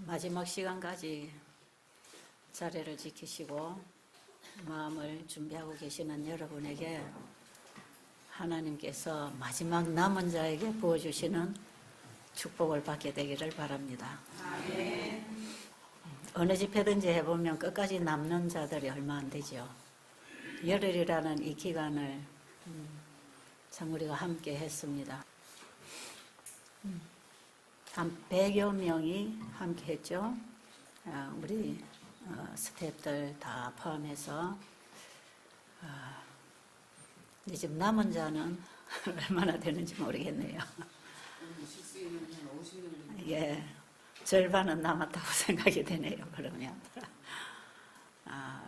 마지막 시간까지 자리를 지키시고 마음을 준비하고 계시는 여러분에게 하나님께서 마지막 남은 자에게 부어주시는 축복을 받게 되기를 바랍니다. 어느 집회든지 해보면 끝까지 남는 자들이 얼마 안 되죠. 열흘이라는 이 기간을 참 우리가 함께 했습니다. 한 100여 명이 함께 했죠. 우리 스태프들 다 포함해서. 이제 지금 남은 자는 얼마나 되는지 모르겠네요. 예, 절반은 남았다고 생각이 되네요. 그러면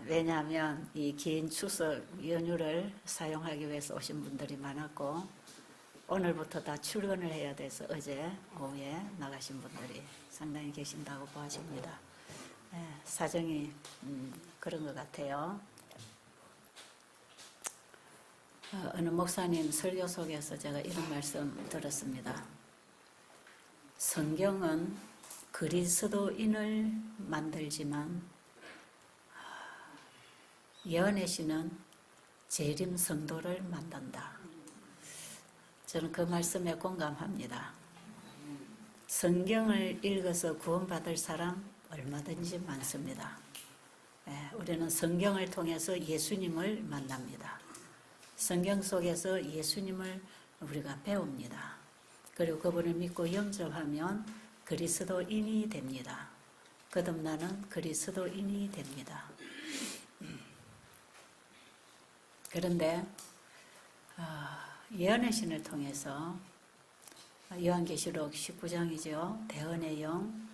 왜냐하면 이 긴 추석 연휴를 사용하기 위해서 오신 분들이 많았고 오늘부터 다 출근을 해야 돼서 어제 오후에 나가신 분들이 상당히 계신다고 보아집니다. 예, 사정이 그런 것 같아요. 어느 목사님 설교 속에서 제가 이런 말씀 들었습니다. 성경은 그리스도인을 만들지만 예언의 신은 재림 성도를 만든다. 저는 그 말씀에 공감합니다. 성경을 읽어서 구원받을 사람 얼마든지 많습니다. 우리는 성경을 통해서 예수님을 만납니다. 성경 속에서 예수님을 우리가 배웁니다. 그리고 그분을 믿고 영접하면 그리스도인이 됩니다. 거듭나는 그리스도인이 됩니다. 그런데 예언의 신을 통해서 요한계시록 19장이죠. 대언의 영,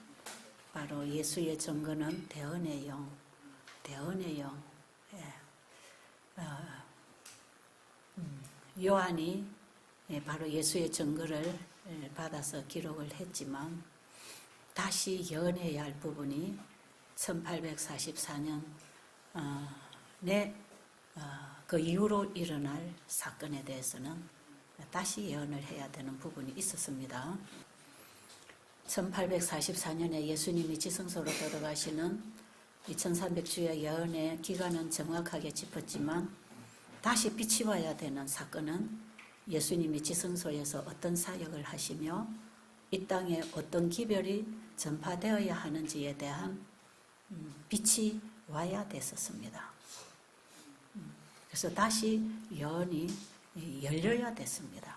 바로 예수의 증거는 대언의 영, 대언의 영. 요한이 바로 예수의 증거를 받아서 기록을 했지만 다시 예언해야 할 부분이 1844년에 그 이후로 일어날 사건에 대해서는 다시 예언을 해야 되는 부분이 있었습니다. 1844년에 예수님이 지성소로 들어가시는 2300주의 예언의 기간은 정확하게 짚었지만 다시 빛이 와야 되는 사건은 예수님이 지성소에서 어떤 사역을 하시며 이 땅에 어떤 기별이 전파되어야 하는지에 대한 빛이 와야 됐었습니다. 그래서 다시 예언이 열려야 됐습니다.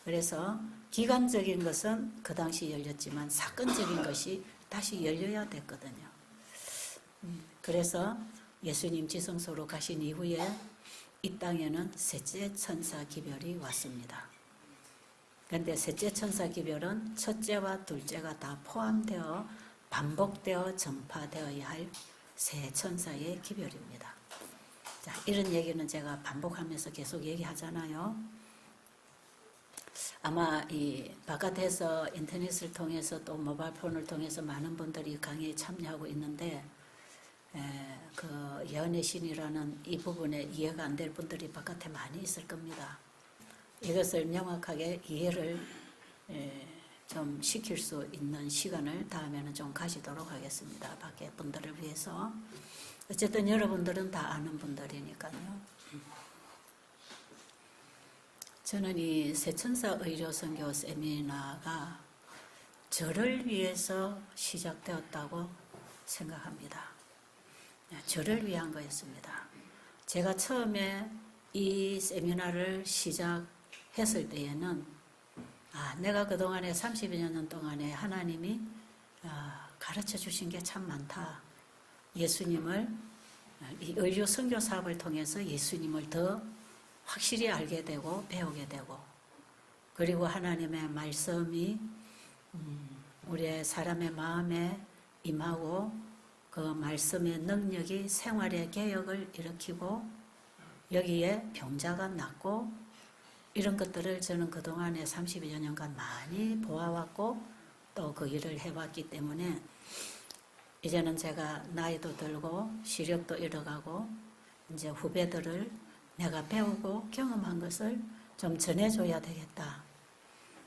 그래서 기간적인 것은 그 당시 열렸지만 사건적인 것이 다시 열려야 됐거든요. 그래서 예수님 지성소로 가신 이후에 이 땅에는 셋째 천사 기별이 왔습니다. 그런데 셋째 천사 기별은 첫째와 둘째가 다 포함되어 반복되어 전파되어야 할 세 천사의 기별입니다. 자, 이런 얘기는 제가 반복하면서 계속 얘기하잖아요. 아마 이 바깥에서 인터넷을 통해서 또 모바일폰을 통해서 많은 분들이 강의에 참여하고 있는데 그 예언의 신이라는 이 부분에 이해가 안 될 분들이 바깥에 많이 있을 겁니다. 이것을 명확하게 이해를 좀 시킬 수 있는 시간을 다음에는 좀 가지도록 하겠습니다. 밖에 분들을 위해서. 어쨌든 여러분들은 다 아는 분들이니까요. 저는 이 세천사 의료선교 세미나가 저를 위해서 시작되었다고 생각합니다. 저를 위한 거였습니다. 제가 처음에 이 세미나를 시작했을 때에는 내가 그동안에 30여 년 동안에 하나님이 가르쳐 주신 게 참 많다. 예수님을 이 의료 선교 사업을 통해서 예수님을 더 확실히 알게 되고 배우게 되고 그리고 하나님의 말씀이 우리의 사람의 마음에 임하고 그 말씀의 능력이 생활의 개혁을 일으키고 여기에 병자가 낫고 이런 것들을 저는 그동안에 30여 년간 많이 보아왔고 또 그 일을 해왔기 때문에 이제는 제가 나이도 들고 시력도 잃어가고 이제 후배들을 내가 배우고 경험한 것을 좀 전해줘야 되겠다.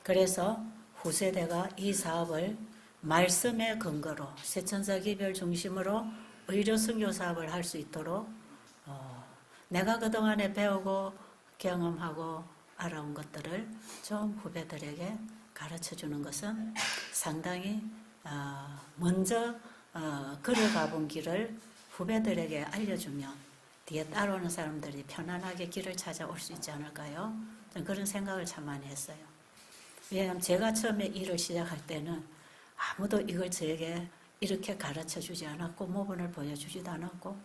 그래서 후세대가 이 사업을 말씀의 근거로 세천사 기별 중심으로 의료 선교 사업을 할 수 있도록 내가 그동안에 배우고 경험하고 알아온 것들을 좀 후배들에게 가르쳐 주는 것은 상당히 먼저 걸어가 본 길을 후배들에게 알려주면 뒤에 따라오는 사람들이 편안하게 길을 찾아올 수 있지 않을까요? 저는 그런 생각을 참 많이 했어요. 왜냐하면 제가 처음에 일을 시작할 때는 아무도 이걸 저에게 이렇게 가르쳐 주지 않았고 모본을 보여주지도 않았고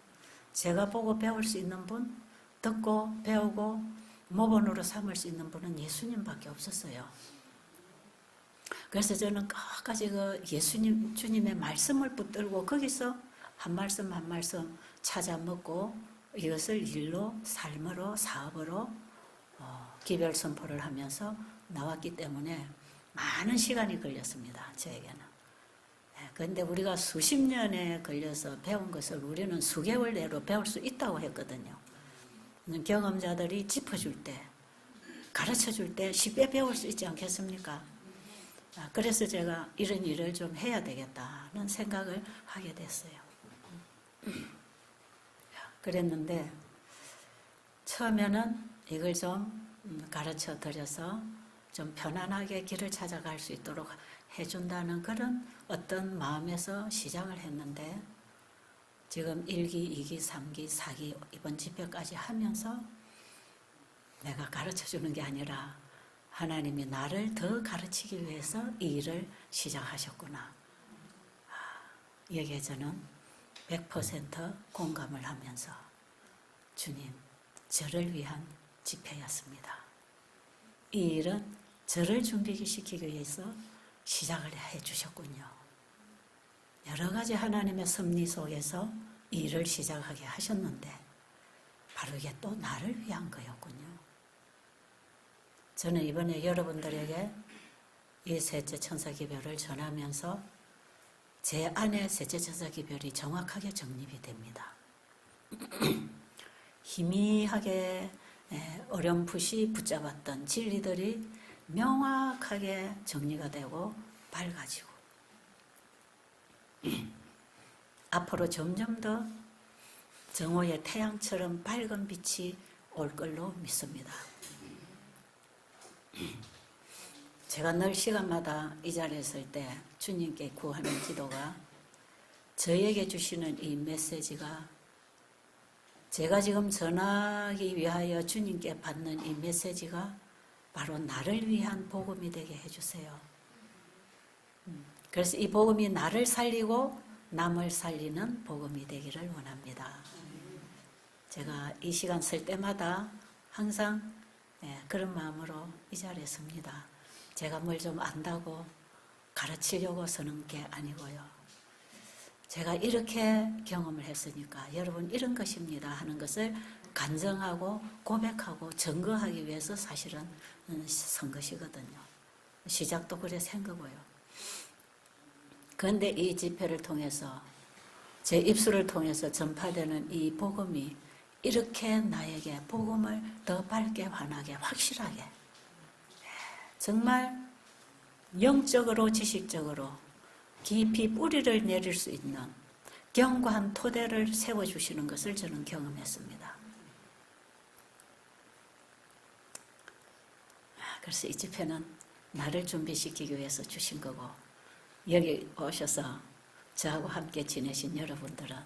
제가 보고 배울 수 있는 분, 듣고 배우고 모본으로 삼을 수 있는 분은 예수님밖에 없었어요. 그래서 저는 끝까지 그 예수님, 주님의 말씀을 붙들고 거기서 한 말씀 한 말씀 찾아 먹고 이것을 일로, 삶으로, 사업으로 기별 선포를 하면서 나왔기 때문에 많은 시간이 걸렸습니다. 저에게는. 그런데 우리가 수십 년에 걸려서 배운 것을 우리는 수개월 내로 배울 수 있다고 했거든요. 경험자들이 짚어줄 때, 가르쳐줄 때 쉽게 배울 수 있지 않겠습니까? 그래서 제가 이런 일을 좀 해야 되겠다는 생각을 하게 됐어요. 그랬는데 처음에는 이걸 좀 가르쳐 드려서 좀 편안하게 길을 찾아갈 수 있도록 해준다는 그런 어떤 마음에서 시작을 했는데 지금 1기, 2기, 3기, 4기 이번 집회까지 하면서 내가 가르쳐주는 게 아니라 하나님이 나를 더 가르치기 위해서 이 일을 시작하셨구나. 여기에 저는 100% 공감을 하면서 주님, 저를 위한 집회였습니다. 이 일은 저를 준비시키기 위해서 시작을 해 주셨군요. 여러 가지 하나님의 섭리 속에서 이 일을 시작하게 하셨는데 바로 이게 또 나를 위한 거였군요. 저는 이번에 여러분들에게 이 셋째 천사기별을 전하면서 제 안에 셋째 천사기별이 정확하게 정립이 됩니다. 희미하게 어렴풋이 붙잡았던 진리들이 명확하게 정리가 되고 밝아지고 앞으로 점점 더 정오의 태양처럼 밝은 빛이 올 걸로 믿습니다. 제가 늘 시간마다 이 자리에 설 때 주님께 구하는 기도가 저에게 주시는 이 메시지가 제가 지금 전하기 위하여 주님께 받는 이 메시지가 바로 나를 위한 복음이 되게 해주세요. 그래서 이 복음이 나를 살리고 남을 살리는 복음이 되기를 원합니다. 제가 이 시간 쓸 때마다 항상 그런 마음으로 이 자리에 섭니다. 제가 뭘 좀 안다고 가르치려고 서는 게 아니고요. 제가 이렇게 경험을 했으니까 여러분 이런 것입니다 하는 것을 간증하고 고백하고 증거하기 위해서 사실은 선 것이거든요. 시작도 그래서 한 거고요. 그런데 이 집회를 통해서 제 입술을 통해서 전파되는 이 복음이 이렇게 나에게 복음을 더 밝게 환하게 확실하게 정말 영적으로 지식적으로 깊이 뿌리를 내릴 수 있는 견고한 토대를 세워주시는 것을 저는 경험했습니다. 그래서 이 집회는 나를 준비시키기 위해서 주신 거고 여기 오셔서 저하고 함께 지내신 여러분들은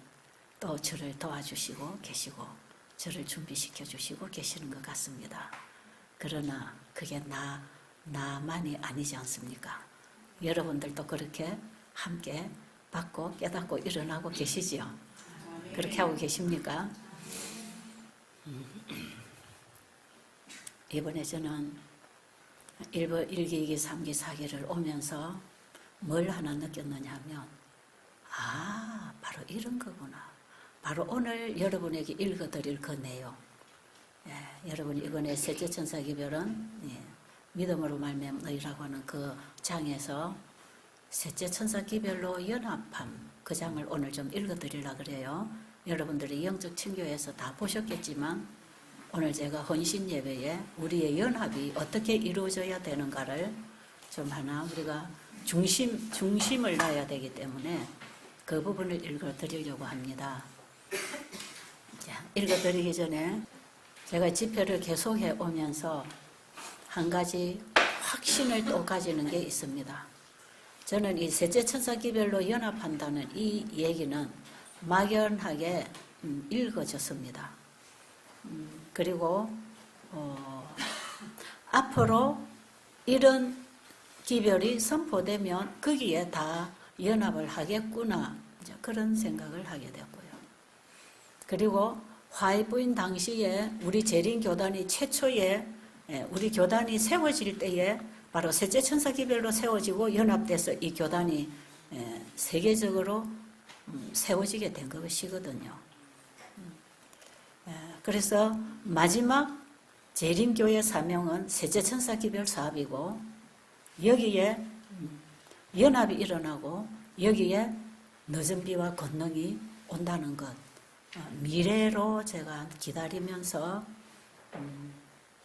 또 저를 도와주시고 계시고 저를 준비시켜 주시고 계시는 것 같습니다. 그러나 그게 나만이 아니지 않습니까? 여러분들도 그렇게 함께 받고 깨닫고 일어나고 계시지요? 그렇게 하고 계십니까? 이번에 저는 1기, 2기, 3기, 4기를 오면서 뭘 하나 느꼈느냐 하면 바로 이런 거구나. 바로 오늘 여러분에게 읽어드릴 그 내용. 여러분이 이번에 셋째 천사기별은 믿음으로 말미암아 너희라고 하는 그 장에서 셋째 천사기별로 연합함 그 장을 오늘 좀 읽어드리려고 그래요. 여러분들이 영적 친교에서 다 보셨겠지만 오늘 제가 헌신 예배에 우리의 연합이 어떻게 이루어져야 되는가를 좀 하나 우리가 중심을 놔야 되기 때문에 그 부분을 읽어드리려고 합니다. 자, 읽어드리기 전에 제가 집회를 계속해 오면서 한 가지 확신을 또 가지는 게 있습니다. 저는 이 셋째 천사 기별로 연합한다는 이 얘기는 막연하게 읽어졌습니다. 그리고 앞으로 이런 기별이 선포되면 거기에 다 연합을 하겠구나, 그런 생각을 하게 됐고요. 그리고 화이부인 당시에 우리 재림교단이 최초에 우리 교단이 세워질 때에 바로 셋째 천사 기별로 세워지고 연합돼서 이 교단이 세계적으로 세워지게 된 것이거든요. 그래서 마지막 재림교회 사명은 셋째 천사 기별 사업이고 여기에 연합이 일어나고 여기에 늦은 비와 권능이 온다는 것, 미래로 제가 기다리면서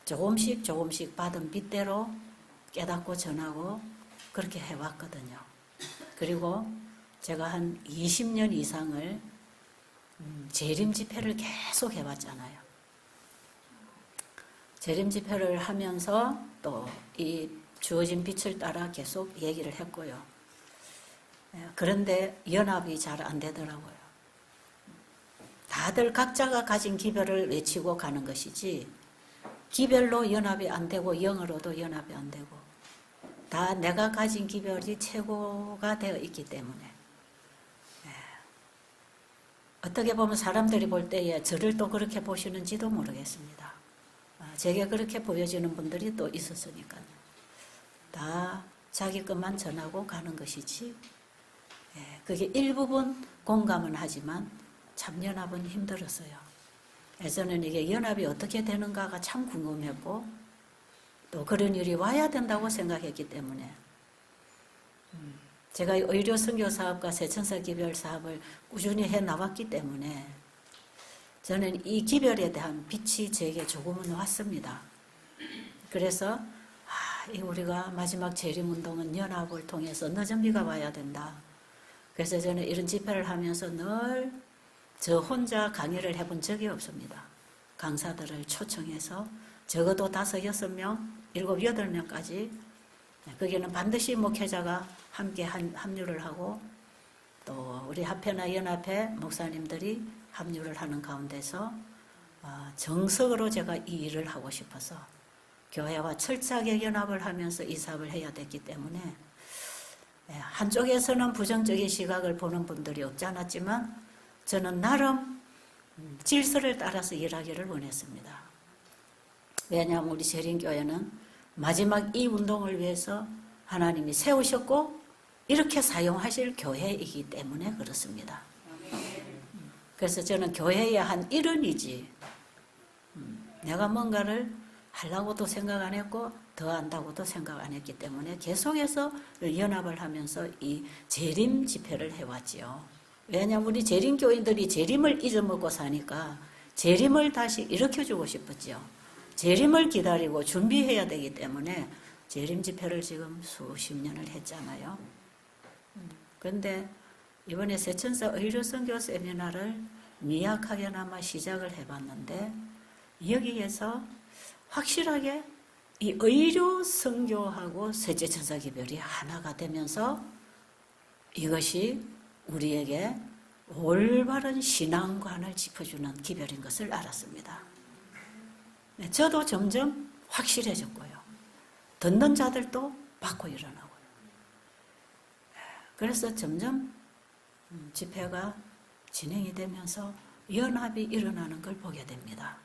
조금씩 받은 빚대로 깨닫고 전하고 그렇게 해왔거든요. 그리고 제가 한 20년 이상을 재림 집회를 계속 해왔잖아요. 재림 집회를 하면서 또 이 주어진 빛을 따라 계속 얘기를 했고요. 그런데 연합이 잘 안 되더라고요. 다들 각자가 가진 기별을 외치고 가는 것이지 기별로 연합이 안 되고 영으로도 연합이 안 되고 다 내가 가진 기별이 최고가 되어 있기 때문에 어떻게 보면 사람들이 볼 때에 저를 또 그렇게 보시는지도 모르겠습니다. 제게 그렇게 보여지는 분들이 또 있었으니까요. 다 자기 것만 전하고 가는 것이지 그게 일부분 공감은 하지만 참 연합은 힘들었어요. 저는 이게 연합이 어떻게 되는가가 참 궁금했고 또 그런 일이 와야 된다고 생각했기 때문에 제가 의료 선교 사업과 새천사 기별 사업을 꾸준히 해 나왔기 때문에 저는 이 기별에 대한 빛이 제게 조금은 왔습니다. 그래서 우리가 마지막 재림운동은 연합을 통해서 늦은 비가 와야 된다. 그래서 저는 이런 집회를 하면서 늘 저 혼자 강의를 해본 적이 없습니다. 강사들을 초청해서 적어도 5, 6명, 7, 8명까지 거기는 반드시 목회자가 함께 합류를 하고 또 우리 합회나 연합회 목사님들이 합류를 하는 가운데서 정석으로 제가 이 일을 하고 싶어서 교회와 철저하게 연합을 하면서 이 사업을 해야 됐기 때문에 한쪽에서는 부정적인 시각을 보는 분들이 없지 않았지만 저는 나름 질서를 따라서 일하기를 원했습니다. 왜냐하면 우리 재림교회는 마지막 이 운동을 위해서 하나님이 세우셨고 이렇게 사용하실 교회이기 때문에 그렇습니다. 그래서 저는 교회의 한 일원이지 내가 뭔가를 하려고도 생각 안 했고 더 한다고도 생각 안 했기 때문에 계속해서 연합을 하면서 이 재림 집회를 해왔지요. 왜냐하면 우리 재림교인들이 재림을 잊어먹고 사니까 재림을 다시 일으켜주고 싶었죠. 재림을 기다리고 준비해야 되기 때문에 재림 집회를 지금 수십 년을 했잖아요. 그런데 이번에 새천사 의료선교 세미나를 미약하게나마 시작을 해봤는데 여기에서 확실하게 이 의료선교하고 셋째 천사 기별이 하나가 되면서 이것이 우리에게 올바른 신앙관을 짚어주는 기별인 것을 알았습니다. 저도 점점 확실해졌고요. 듣는 자들도 받고 일어나고요. 그래서 점점 집회가 진행이 되면서 연합이 일어나는 걸 보게 됩니다.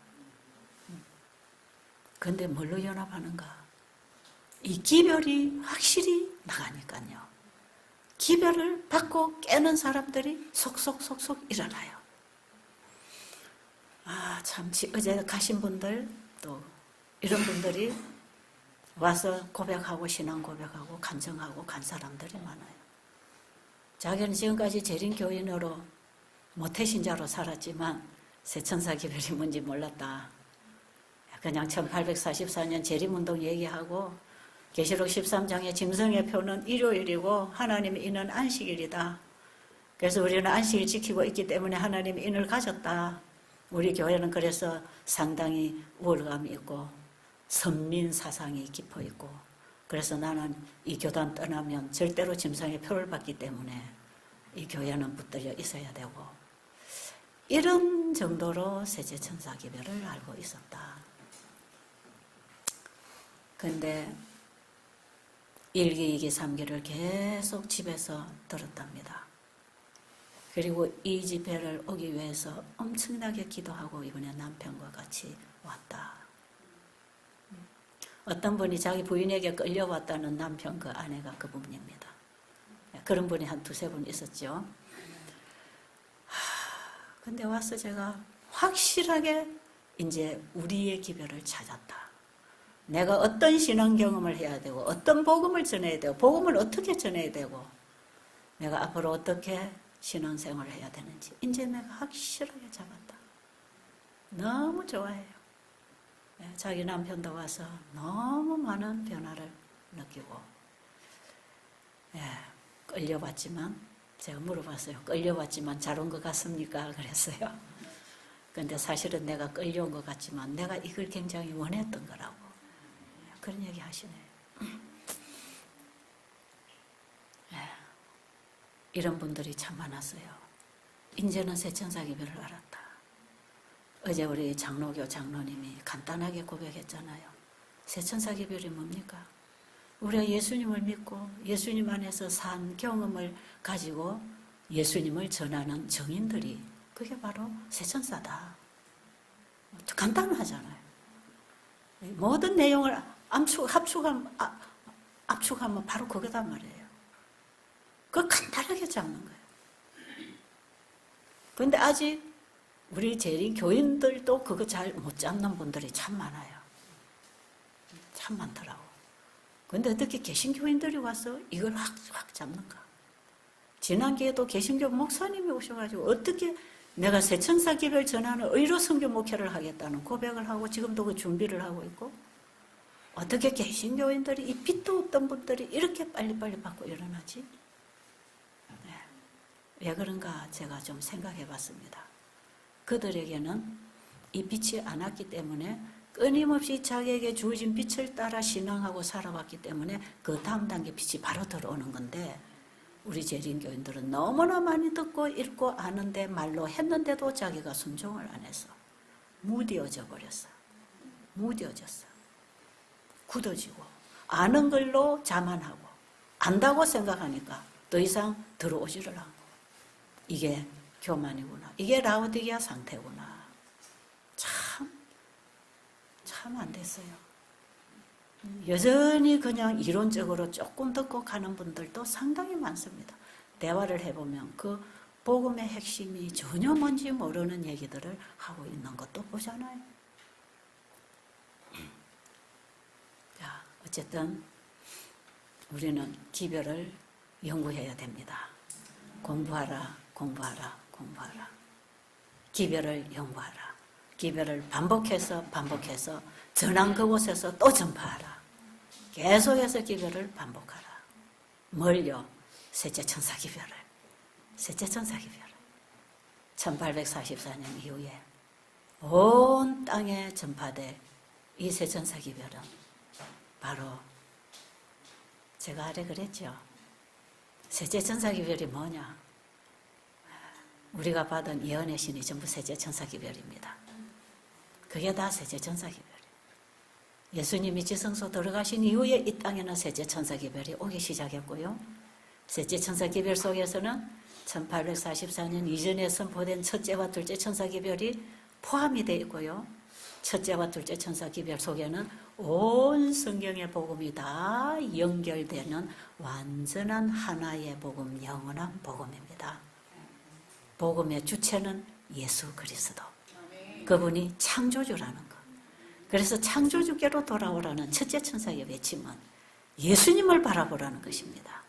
그런데 뭘로 연합하는가? 이 기별이 확실히 나가니까요. 기별을 받고 깨는 사람들이 속속속속 일어나요. 참 어제 가신 분들 또 이런 분들이 와서 고백하고 신앙 고백하고 간증하고 간 사람들이 많아요. 자기는 지금까지 재림교인으로 모태신자로 살았지만 새천사 기별이 뭔지 몰랐다. 그냥 1844년 재림운동 얘기하고 계시록 13장의 짐승의 표는 일요일이고 하나님의 인은 안식일이다. 그래서 우리는 안식일 지키고 있기 때문에 하나님의 인을 가졌다. 우리 교회는 그래서 상당히 우월감이 있고 선민 사상이 깊어 있고, 그래서 나는 이 교단 떠나면 절대로 짐승의 표를 받기 때문에 이 교회는 붙들려 있어야 되고, 이런 정도로 세제천사 기별을 알고 있었다. 근데 1기, 2기, 3기를 계속 집에서 들었답니다. 그리고 이 집회를 오기 위해서 엄청나게 기도하고 이번에 남편과 같이 왔다. 어떤 분이 자기 부인에게 끌려왔다는 남편 그 아내가 그분입니다. 그런 분이 한 두세 분 있었죠. 근데 와서 제가 확실하게 이제 우리의 기별을 찾았다. 내가 어떤 신앙 경험을 해야 되고 어떤 복음을 전해야 되고 복음을 어떻게 전해야 되고 내가 앞으로 어떻게 신앙생활을 해야 되는지 이제 내가 확실하게 잡았다. 너무 좋아해요. 자기 남편도 와서 너무 많은 변화를 느끼고, 끌려왔지만 제가 물어봤어요. 끌려왔지만 잘 온 것 같습니까? 그랬어요. 근데 사실은 내가 끌려온 것 같지만 내가 이걸 굉장히 원했던 거라고 그런 얘기 하시네요. 이런 분들이 참 많았어요. 이제는 세천사 기별을 알았다. 어제 우리 장로교 장로님이 간단하게 고백했잖아요. 세천사 기별이 뭡니까? 우리가 예수님을 믿고 예수님 안에서 산 경험을 가지고 예수님을 전하는 정인들이 그게 바로 세천사다. 간단하잖아요. 모든 내용을 압축하면 바로 그거단 말이에요. 그걸 간단하게 잡는 거예요. 그런데 아직 우리 재림 교인들도 그거 잘 못 잡는 분들이 참 많아요. 참 많더라고. 그런데 어떻게 개신교인들이 와서 이걸 확 잡는가? 지난 기회에도 개신교 목사님이 오셔가지고 어떻게 내가 세천사 기별 전하는 의로 선교 목회를 하겠다는 고백을 하고 지금도 그 준비를 하고 있고, 어떻게 개신교인들이 이 빛도 없던 분들이 이렇게 빨리빨리 받고 일어나지? 왜 그런가 제가 좀 생각해 봤습니다. 그들에게는 이 빛이 안 왔기 때문에 끊임없이 자기에게 주어진 빛을 따라 신앙하고 살아왔기 때문에 그 다음 단계 빛이 바로 들어오는 건데, 우리 재림교인들은 너무나 많이 듣고 읽고 아는데 말로 했는데도 자기가 순종을 안 해서 무뎌져 버렸어. 무뎌졌어. 굳어지고 아는 걸로 자만하고 안다고 생각하니까 더 이상 들어오지를 않고, 이게 교만이구나. 이게 라오디게아 상태구나. 참 안 됐어요. 여전히 그냥 이론적으로 조금 듣고 가는 분들도 상당히 많습니다. 대화를 해보면 그 복음의 핵심이 전혀 뭔지 모르는 얘기들을 하고 있는 것도 보잖아요. 자, 어쨌든 우리는 기별을 연구해야 됩니다. 공부하라. 기별을 연구하라. 기별을 반복해서 전한 그곳에서 또 전파하라. 계속해서 기별을 반복하라. 뭘요? 셋째천사 기별을. 1844년 이후에 온 땅에 전파될 이 셋천사 기별은 바로 제가 아래 그랬죠. 셋째천사 기별이 뭐냐? 우리가 받은 예언의 신이 전부 셋째천사 기별입니다. 그게 다 셋째천사 기별이에요. 예수님이 지성소 들어가신 이후에 이 땅에는 셋째천사 기별이 오기 시작했고요. 셋째천사 기별 속에서는 1844년 이전에 선포된 첫째와 둘째 천사 기별이 포함이 되어 있고요. 첫째와 둘째 천사 기별 속에는 온 성경의 복음이 다 연결되는 완전한 하나의 복음, 영원한 복음입니다. 복음의 주체는 예수 그리스도. 그분이 창조주라는 것. 그래서 창조주께로 돌아오라는 첫째 천사의 외침은 예수님을 바라보라는 것입니다.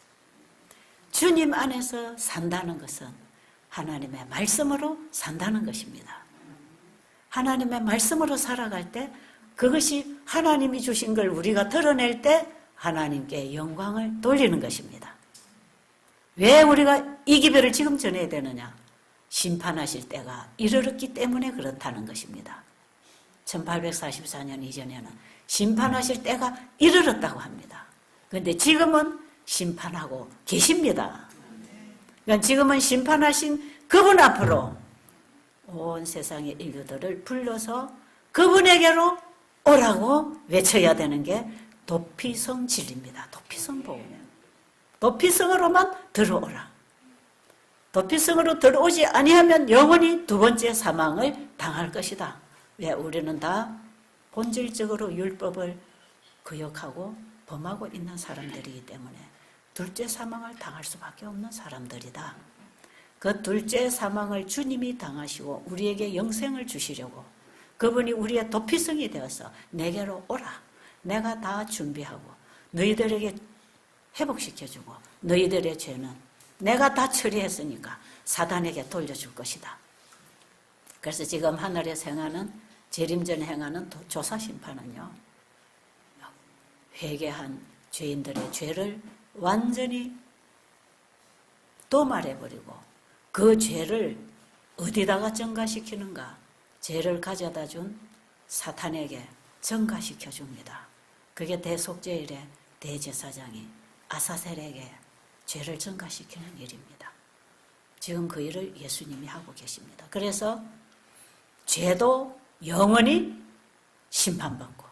주님 안에서 산다는 것은 하나님의 말씀으로 산다는 것입니다. 하나님의 말씀으로 살아갈 때 그것이 하나님이 주신 걸 우리가 드러낼 때 하나님께 영광을 돌리는 것입니다. 왜 우리가 이 기별을 지금 전해야 되느냐? 심판하실 때가 이르렀기 때문에 그렇다는 것입니다. 1844년 이전에는 심판하실 때가 이르렀다고 합니다. 그런데 지금은 심판하고 계십니다. 그러니까 지금은 심판하신 그분 앞으로 온 세상의 인류들을 불러서 그분에게로 오라고 외쳐야 되는 게 도피성 진리입니다. 도피성 복음이에요. 도피성으로만 들어오라. 도피성으로 들어오지 아니하면 영원히 두 번째 사망을 당할 것이다. 왜? 우리는 다 본질적으로 율법을 거역하고 범하고 있는 사람들이기 때문에 둘째 사망을 당할 수밖에 없는 사람들이다. 그 둘째 사망을 주님이 당하시고 우리에게 영생을 주시려고 그분이 우리의 도피성이 되어서 내게로 오라. 내가 다 준비하고 너희들에게 회복시켜주고 너희들의 죄는 내가 다 처리했으니까 사단에게 돌려줄 것이다. 그래서 지금 하늘에서 행하는 재림전에 행하는 조사심판은요, 회개한 죄인들의 죄를 완전히 도말해버리고 그 죄를 어디다가 전가시키는가? 죄를 가져다 준 사탄에게 전가시켜줍니다. 그게 대속죄일에 대제사장이 아사셀에게 죄를 전가시키는 일입니다. 지금 그 일을 예수님이 하고 계십니다. 그래서 죄도 영원히 심판받고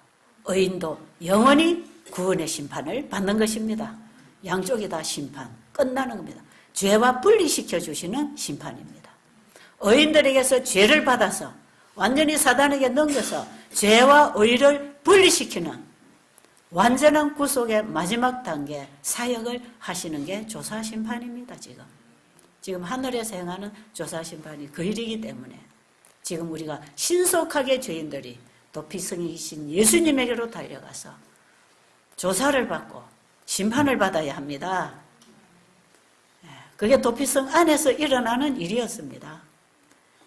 의인도 영원히 구원의 심판을 받는 것입니다. 양쪽이 다 심판, 끝나는 겁니다. 죄와 분리시켜 주시는 심판입니다. 의인들에게서 죄를 받아서 완전히 사단에게 넘겨서 죄와 의를 분리시키는 완전한 구속의 마지막 단계 사역을 하시는 게 조사심판입니다. 지금 하늘에서 행하는 조사심판이 그 일이기 때문에 지금 우리가 신속하게 죄인들이 도피성이신 예수님에게로 달려가서 조사를 받고 심판을 받아야 합니다. 그게 도피성 안에서 일어나는 일이었습니다.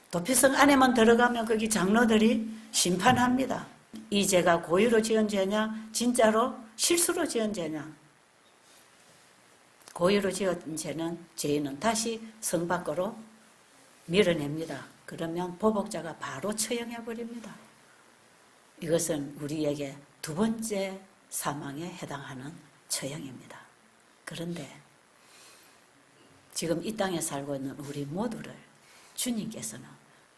도피성 안에만 들어가면 거기 장로들이 심판합니다. 이 죄가 고의로 지은 죄냐, 진짜로 실수로 지은 죄냐. 고의로 지은 죄는 다시 성 밖으로 밀어냅니다. 그러면 보복자가 바로 처형해버립니다. 이것은 우리에게 두 번째 사망에 해당하는 처형입니다. 그런데 지금 이 땅에 살고 있는 우리 모두를 주님께서는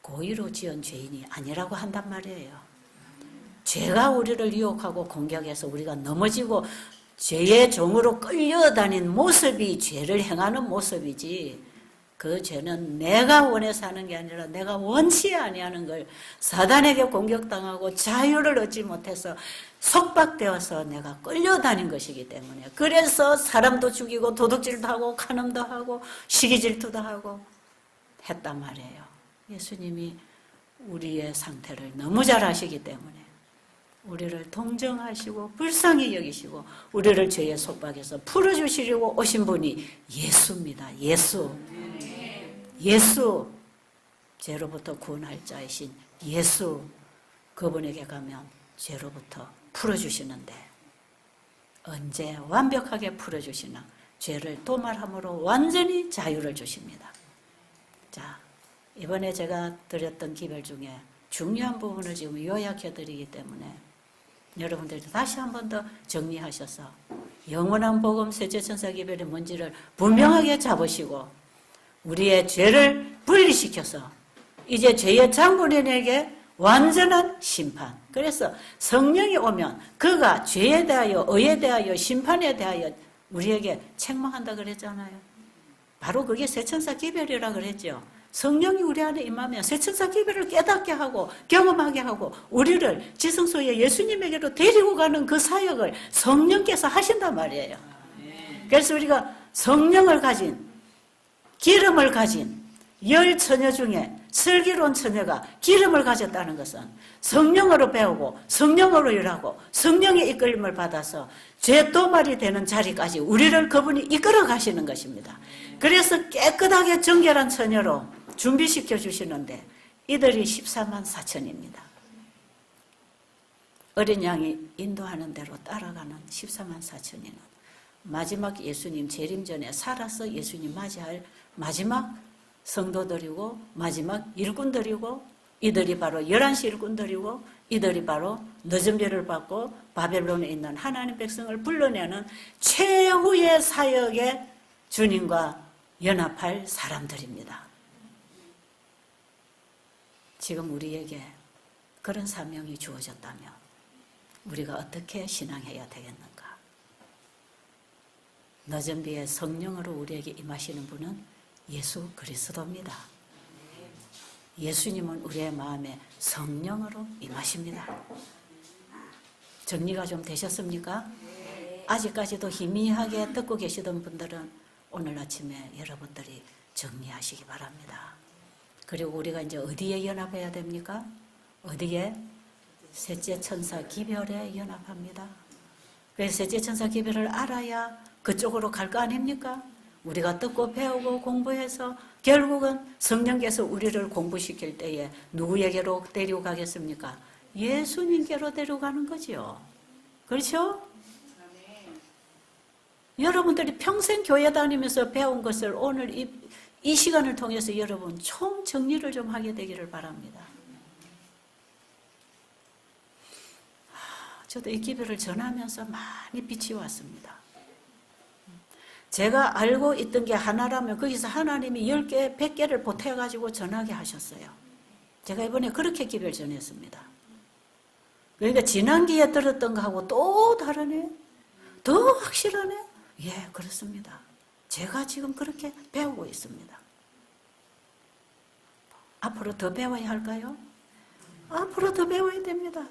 고의로 지은 죄인이 아니라고 한단 말이에요. 죄가 우리를 유혹하고 공격해서 우리가 넘어지고 죄의 종으로 끌려다닌 모습이 죄를 행하는 모습이지, 그 죄는 내가 원해서 하는 게 아니라 내가 원치 아니하는 걸 사단에게 공격당하고 자유를 얻지 못해서 속박되어서 내가 끌려다닌 것이기 때문에, 그래서 사람도 죽이고 도둑질도 하고 간음도 하고 시기질투도 하고 했단 말이에요. 예수님이 우리의 상태를 너무 잘 아시기 때문에 우리를 동정하시고 불쌍히 여기시고 우리를 죄의 속박에서 풀어주시려고 오신 분이 예수입니다. 예수, 죄로부터 구원할 자이신 예수, 그분에게 가면 죄로부터 풀어주시는데 언제 완벽하게 풀어주시나? 죄를 도말함으로 완전히 자유를 주십니다. 자, 이번에 제가 드렸던 기별 중에 중요한 부분을 지금 요약해 드리기 때문에 여러분들이 다시 한 번 더 정리하셔서 영원한 복음 셋째천사 기별의 문제를 분명하게 잡으시고 우리의 죄를 분리시켜서 이제 죄의 장본인에게 완전한 심판. 그래서 성령이 오면 그가 죄에 대하여 의에 대하여 심판에 대하여 우리에게 책망한다 그랬잖아요. 바로 그게 셋천사 기별이라 그랬죠. 성령이 우리 안에 임하면 셋천사 기별을 깨닫게 하고 경험하게 하고 우리를 지성소에 예수님에게로 데리고 가는 그 사역을 성령께서 하신단 말이에요. 그래서 우리가 성령을 가진, 기름을 가진 10처녀 중에 슬기로운 처녀가 기름을 가졌다는 것은 성령으로 배우고 성령으로 일하고 성령의 이끌림을 받아서 죄 도말이 되는 자리까지 우리를 그분이 이끌어 가시는 것입니다. 그래서 깨끗하게 정결한 처녀로 준비시켜 주시는데 이들이 14만 4천입니다. 어린 양이 인도하는 대로 따라가는 14만 4천인은 마지막 예수님 재림 전에 살아서 예수님 맞이할 마지막 성도들이고 마지막 일꾼들이고 이들이 바로 11시 일꾼들이고 이들이 바로 늦은 별을 받고 바벨론에 있는 하나님 백성을 불러내는 최후의 사역에 주님과 연합할 사람들입니다. 지금 우리에게 그런 사명이 주어졌다면 우리가 어떻게 신앙해야 되겠는가? 늦은 비에 성령으로 우리에게 임하시는 분은 예수 그리스도입니다. 예수님은 우리의 마음에 성령으로 임하십니다. 정리가 좀 되셨습니까? 아직까지도 희미하게 듣고 계시던 분들은 오늘 아침에 여러분들이 정리하시기 바랍니다. 그리고 우리가 이제 어디에 연합해야 됩니까? 어디에? 셋째 천사 기별에 연합합니다. 그래서 셋째 천사 기별을 알아야 그쪽으로 갈 거 아닙니까? 우리가 듣고 배우고 공부해서 결국은 성령께서 우리를 공부시킬 때에 누구에게로 데리고 가겠습니까? 예수님께로 데려가는 거죠. 그렇죠? 여러분들이 평생 교회 다니면서 배운 것을 오늘 이 시간을 통해서 여러분 총 정리를 좀 하게 되기를 바랍니다. 저도 이 기별을 전하면서 많이 빛이 왔습니다. 제가 알고 있던 게 하나라면 거기서 하나님이 10개, 100개를 보태가지고 전하게 하셨어요. 제가 이번에 그렇게 기별 전했습니다. 그러니까 지난기에 들었던 거하고 또 다르네? 더 확실하네? 예, 그렇습니다. 제가 지금 그렇게 배우고 있습니다. 앞으로 더 배워야 할까요? 앞으로 더 배워야 됩니다.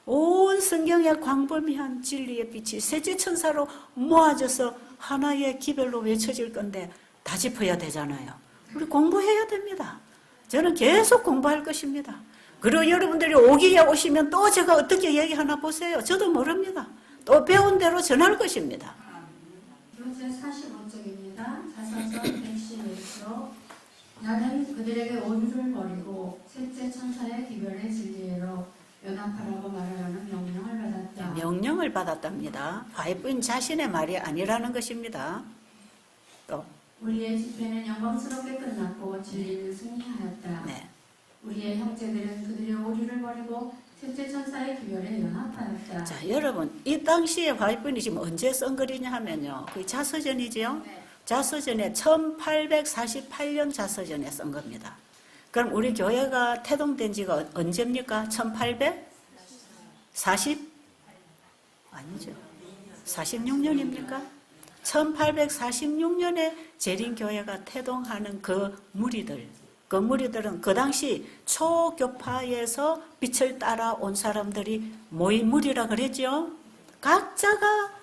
온 성경의 광범위한 진리의 빛이 셋째 천사로 모아져서 하나의 기별로 외쳐질 건데 다 짚어야 되잖아요. 우리 공부해야 됩니다. 저는 계속 공부할 것입니다. 그리고 여러분들이 오기에 오시면 또 제가 어떻게 얘기하나 보세요. 저도 모릅니다. 또 배운 대로 전할 것입니다. 요새 45쪽입니다. 자서서 111쪽. 나는 그들에게 오류를 버리고 셋째 천사의 기별의 진리로 연합하라고 말하라는 명령을 받았다. 명령을 받았답니다. 화이부인 자신의 말이 아니라는 것입니다. 또 우리의 집회는 영광스럽게 끝났고 진리는 승리하였다. 네. 우리의 형제들은 그들의 오류를 버리고 셋째 천사의 기별에 연합하였다. 자, 여러분, 이 당시에 화이부인이 지금 언제 쓴 글이냐 하면요. 그 자서전이지요. 네. 자서전에 1848년 자서전에 쓴 겁니다. 그럼 우리 교회가 태동된 지가 언제입니까? 1840? 아니죠. 46년입니까? 1846년에 재림교회가 태동하는 그 무리들은 그 당시 초교파에서 빛을 따라온 사람들이 모인 무리라 그랬죠. 각자가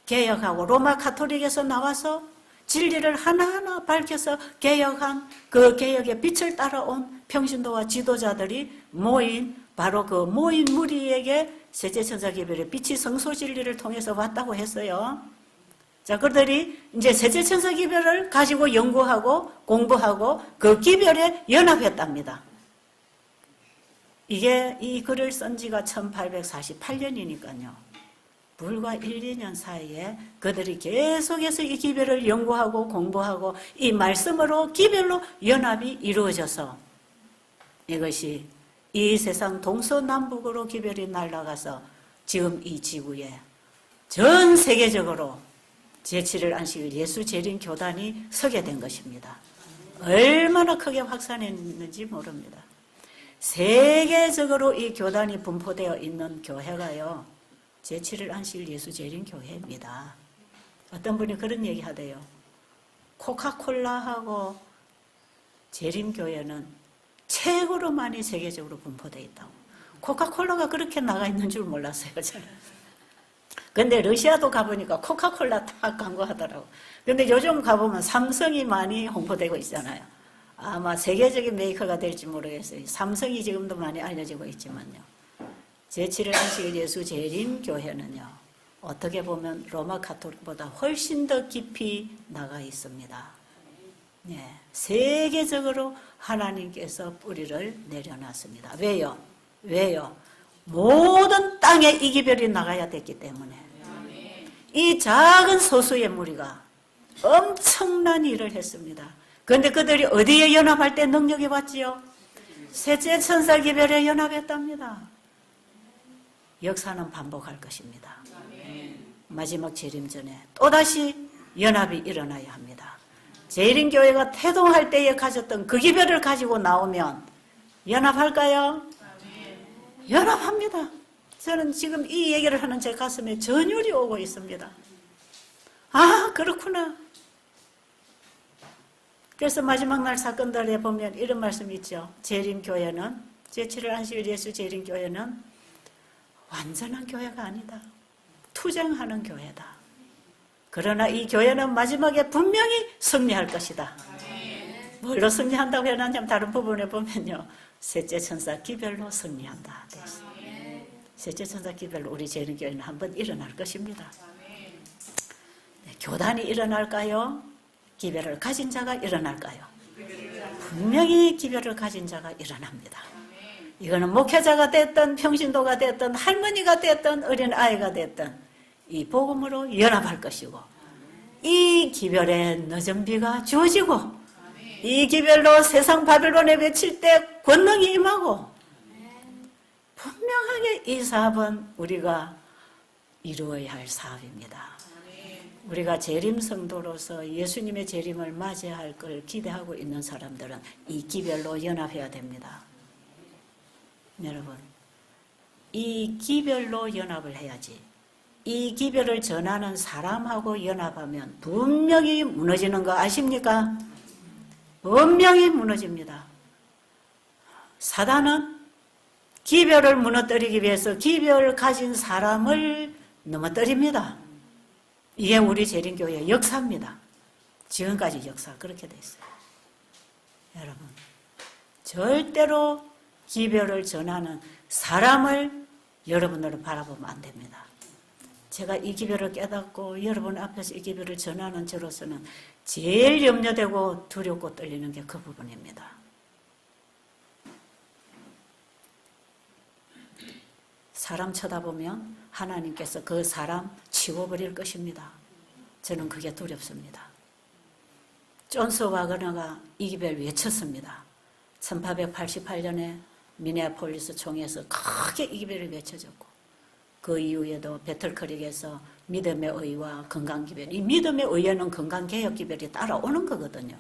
개혁하고 로마 가톨릭에서 나와서 진리를 하나하나 밝혀서 개혁한 그 개혁의 빛을 따라온 평신도와 지도자들이 모인 바로 그 모인 무리에게 셋째 천사 기별의 빛이 성소 진리를 통해서 왔다고 했어요. 자, 그들이 이제 셋째 천사 기별을 가지고 연구하고 공부하고 그 기별에 연합했답니다. 이게 이 글을 쓴 지가 1848년이니까요. 불과 1, 2년 사이에 그들이 계속해서 이 기별을 연구하고 공부하고 이 말씀으로 기별로 연합이 이루어져서 이것이 이 세상 동서남북으로 기별이 날아가서 지금 이 지구에 전 세계적으로 제7일 안식일 예수 재림 교단이 서게 된 것입니다. 얼마나 크게 확산했는지 모릅니다. 세계적으로 이 교단이 분포되어 있는 교회가요. 제7일 안식일 예수 재림 교회입니다. 어떤 분이 그런 얘기 하대요. 코카콜라하고 재림 교회는 최고로 많이 세계적으로 분포되어 있다고. 코카콜라가 그렇게 나가 있는 줄 몰랐어요. 저는. 근데 러시아도 가보니까 코카콜라 다 광고하더라고. 근데 요즘 가보면 삼성이 많이 홍보되고 있잖아요. 아마 세계적인 메이커가 될지 모르겠어요. 삼성이 지금도 많이 알려지고 있지만요. 제7일 안식일 예수 재림 교회는요. 어떻게 보면 로마 가톨릭보다 훨씬 더 깊이 나가 있습니다. 네, 세계적으로 하나님께서 뿌리를 내려놨습니다. 왜요? 모든 땅에 이 기별이 나가야 됐기 때문에 이 작은 소수의 무리가 엄청난 일을 했습니다. 그런데 그들이 어디에 연합할 때 능력이 왔지요? 셋째 천사 기별에 연합했답니다. 역사는 반복할 것입니다. 마지막 재림 전에 또다시 연합이 일어나야 합니다. 재림교회가 태동할 때에 가졌던 그 기별을 가지고 나오면 연합할까요? 연합합니다. 저는 지금 이 얘기를 하는 제 가슴에 전율이 오고 있습니다. 아, 그렇구나. 그래서 마지막 날 사건들에 보면 이런 말씀이 있죠. 재림교회는, 제7일 안식일 예수 재림교회는 완전한 교회가 아니다. 투쟁하는 교회다. 그러나 이 교회는 마지막에 분명히 승리할 것이다. 뭘로 승리한다고 해놨냐면 다른 부분에 보면요. 셋째 천사 기별로 승리한다. 셋째 천사 기별로 우리 재림교회는 한번 일어날 것입니다. 네, 교단이 일어날까요? 기별을 가진 자가 일어날까요? 분명히 기별을 가진 자가 일어납니다. 이거는 목회자가 됐든 평신도가 됐든 할머니가 됐든 어린아이가 됐든 이 복음으로 연합할 것이고 이 기별의 늦은 비가 주어지고 이 기별로 세상 바빌론에 외칠 때 권능이 임하고 분명하게 이 사업은 우리가 이루어야 할 사업입니다. 우리가 재림 성도로서 예수님의 재림을 맞이할 걸 기대하고 있는 사람들은 이 기별로 연합해야 됩니다. 여러분, 이 기별로 연합을 해야지. 이 기별을 전하는 사람하고 연합하면 분명히 무너지는 거 아십니까? 분명히 무너집니다. 사단은 기별을 무너뜨리기 위해서 기별을 가진 사람을 넘어뜨립니다. 이게 우리 재림교회의 역사입니다. 지금까지 역사 그렇게 돼 있어요. 여러분, 절대로 기별을 전하는 사람을 여러분들은 바라보면 안 됩니다. 제가 이 기별을 깨닫고 여러분 앞에서 이 기별을 전하는 저로서는 제일 염려되고 두렵고 떨리는 게 그 부분입니다. 사람 쳐다보면 하나님께서 그 사람 치워버릴 것입니다. 저는 그게 두렵습니다. 존스 와그너가 이 기별 외쳤습니다. 1888년에 미네아폴리스 총에서 크게 이 기별을 외쳐졌고 그 이후에도 배틀크릭에서 믿음의 의와 건강기별, 이 믿음의 의에는 건강개혁기별이 따라오는 거거든요.